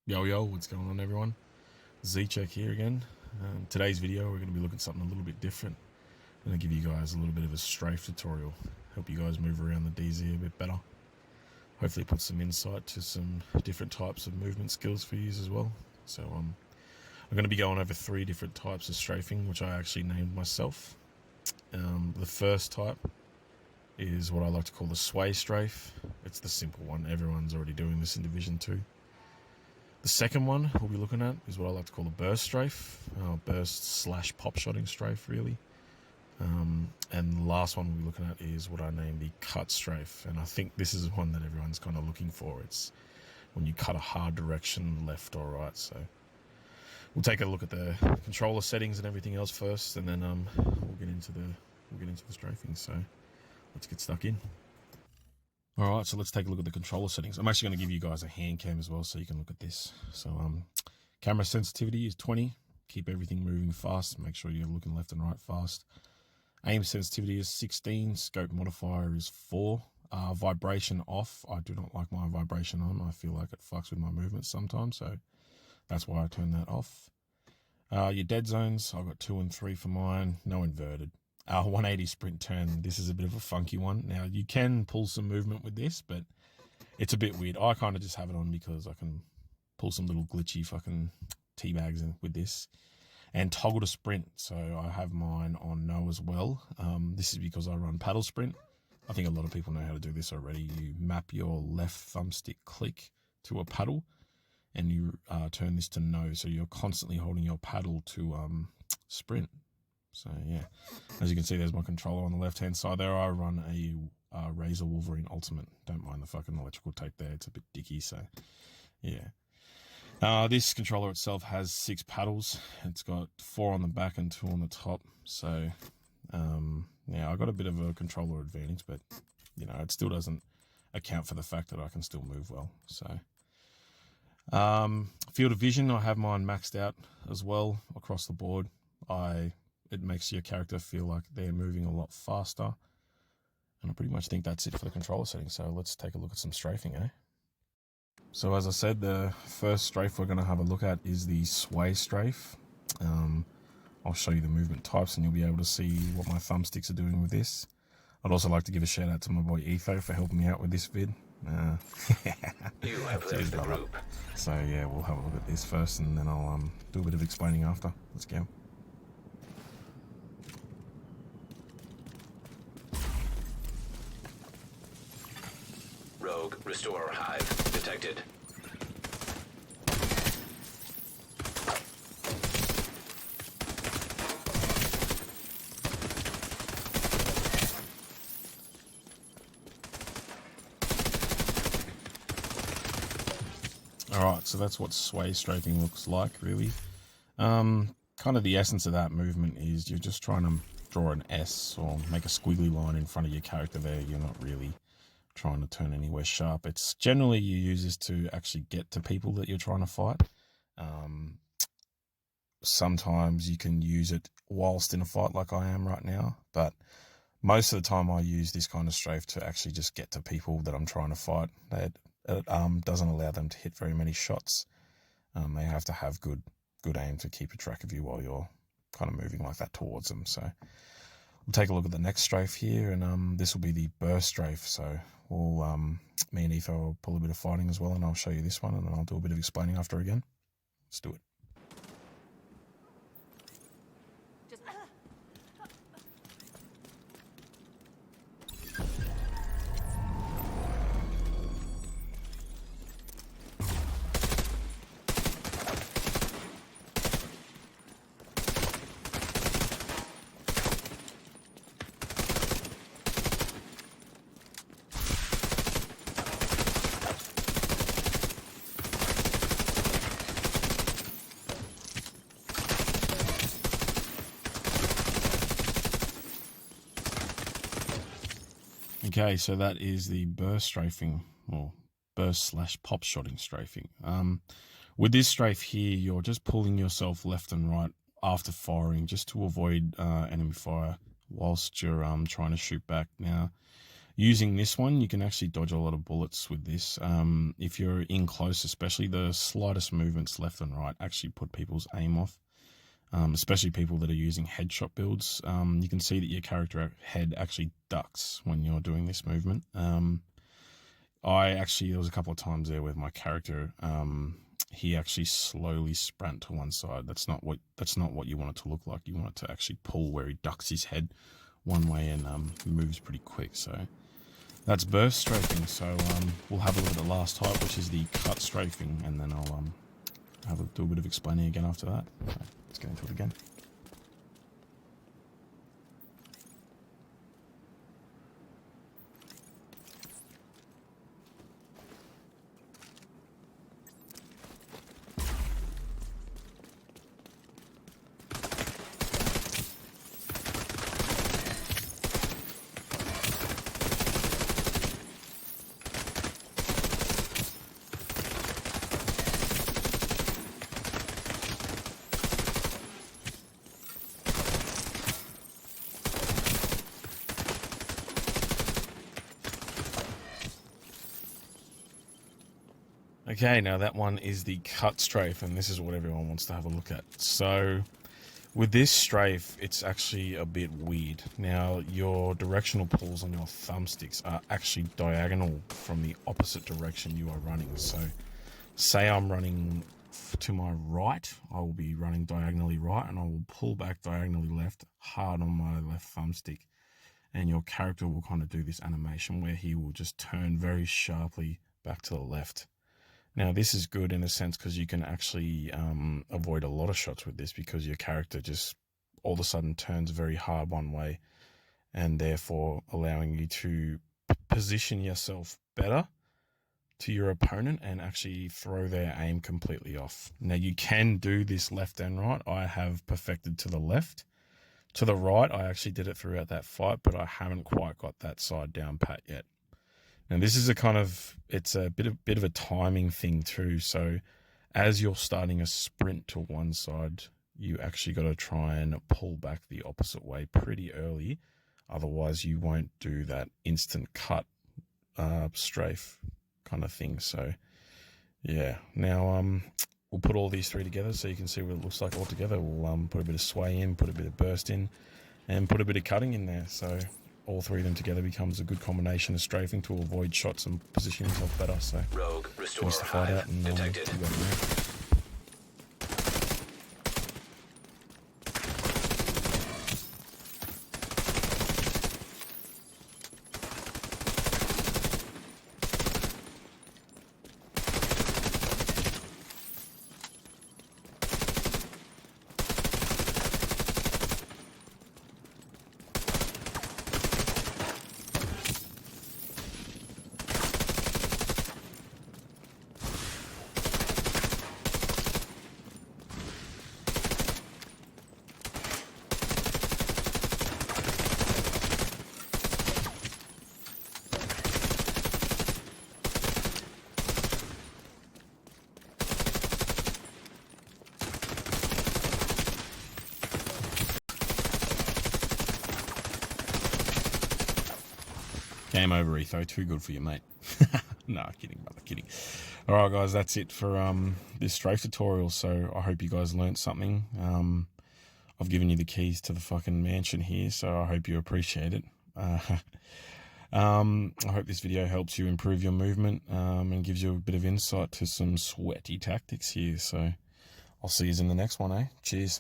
Yo, what's going on everyone? Cheq here again. Today's video we're going to be looking at something a little bit different. I'm going to give you guys a little bit of a strafe tutorial. Help you guys move around the DZ a bit better. Hopefully put some insight to some different types of movement skills for you as well. So I'm going to be going over 3 different types of strafing, which I actually named myself. The first type is what I like to call the sway strafe. It's the simple one. Everyone's already doing this in Division 2. The second one we'll be looking at is what I like to call a burst strafe, burst / pop shotting strafe really. And the last one we'll be looking at is what I named the cut strafe, and I think this is one that everyone's kind of looking for. It's when you cut a hard direction, left or right. So we'll take a look at the controller settings and everything else first, and then we'll get into the strafing. So let's get stuck in. Alright, so let's take a look at the controller settings. I'm actually going to give you guys a hand cam as well so you can look at this. So camera sensitivity is 20. Keep everything moving fast. Make sure you're looking left and right fast. Aim sensitivity is 16. Scope modifier is 4. Vibration off. I do not like my vibration on. I feel like it fucks with my movements sometimes, so that's why I turn that off. Your dead zones, I've got 2 and 3 for mine. No inverted. 180 sprint turn, this is a bit of a funky one. Now, you can pull some movement with this, but it's a bit weird. I kind of just have it on because I can pull some little glitchy fucking teabags with this. And toggle to sprint, so I have mine on no as well. This is because I run paddle sprint. I think a lot of people know how to do this already. You map your left thumbstick click to a paddle, and you turn this to no, so you're constantly holding your paddle to sprint. So yeah, as you can see, there's my controller on the left hand side there. I run a Razor Wolverine Ultimate. Don't mind the fucking electrical tape there, it's a bit dicky. So yeah, this controller itself has 6 paddles. It's got 4 on the back and 2 on the top. So yeah, I got a bit of a controller advantage, but you know, it still doesn't account for the fact that I can still move well. So field of vision, I have mine maxed out as well across the board. It makes your character feel like they're moving a lot faster. And I pretty much think that's it for the controller settings. So let's take a look at some strafing, eh? So as I said, the first strafe we're going to have a look at is the sway strafe. I'll show you the movement types and you'll be able to see what my thumbsticks are doing with this. I'd also like to give a shout out to my boy Etho for helping me out with this vid. You have left the group. So yeah, we'll have a look at this first and then I'll do a bit of explaining after. Let's go. Rogue Restorer Hive detected. Alright, so that's what sway strafing looks like, really. Kind of the essence of that movement is you're just trying to draw an S or make a squiggly line in front of your character there. You're not really trying to turn anywhere sharp. It's generally you use this to actually get to people that you're trying to fight. Sometimes you can use it whilst in a fight like I am right now, but most of the time I use this kind of strafe to actually just get to people that I'm trying to fight. It doesn't allow them to hit very many shots. They have to have good aim to keep a track of you while you're kind of moving like that towards them. So we'll take a look at the next strafe here, and this will be the burst strafe. So we'll me and Etho will pull a bit of fighting as well, and I'll show you this one, and then I'll do a bit of explaining after again. Let's do it. Okay, so that is the burst strafing, or burst / pop shotting strafing. With this strafe here, you're just pulling yourself left and right after firing just to avoid enemy fire whilst you're trying to shoot back. Now, Using this one, you can actually dodge a lot of bullets with this. If you're in close, especially, the slightest movements left and right actually put people's aim off, especially people that are using headshot builds. You can see that your character head actually ducks when you're doing this movement. There was a couple of times there with my character, he actually slowly sprint to one side. That's not what you want it to look like. You want it to actually pull where he ducks his head one way and moves pretty quick. So that's burst strafing. So we'll have a look at the last type, which is the cut strafing, and then I'll do a bit of explaining again after that. So let's get into it again. Okay, now that one is the cut strafe, and this is what everyone wants to have a look at. So with this strafe, it's actually a bit weird. Now, your directional pulls on your thumbsticks are actually diagonal from the opposite direction you are running. So say I'm running to my right, I will be running diagonally right, and I will pull back diagonally left hard on my left thumbstick. And your character will kind of do this animation where he will just turn very sharply back to the left. Now, this is good in a sense because you can actually avoid a lot of shots with this, because your character just all of a sudden turns very hard one way, and therefore allowing you to position yourself better to your opponent and actually throw their aim completely off. Now, you can do this left and right. I have perfected to the left. To the right, I actually did it throughout that fight, but I haven't quite got that side down pat yet. And this is it's a bit of a timing thing too. So as you're starting a sprint to one side, you actually got to try and pull back the opposite way pretty early. Otherwise you won't do that instant cut strafe kind of thing. So yeah, now we'll put all these three together so you can see what it looks like all together. We'll put a bit of sway in, put a bit of burst in, and put a bit of cutting in there. So all three of them together becomes a good combination of strafing to avoid shots and position yourself better. So Rogue Restorer finish the fight out and detected. we'll go from there. Game over, Etho. Too good for you, mate. No, kidding, brother, kidding. All right, guys, that's it for this strafe tutorial. So I hope you guys learnt something. I've given you the keys to the fucking mansion here, so I hope you appreciate it. I hope this video helps you improve your movement and gives you a bit of insight to some sweaty tactics here. So I'll see you in the next one, eh? Cheers.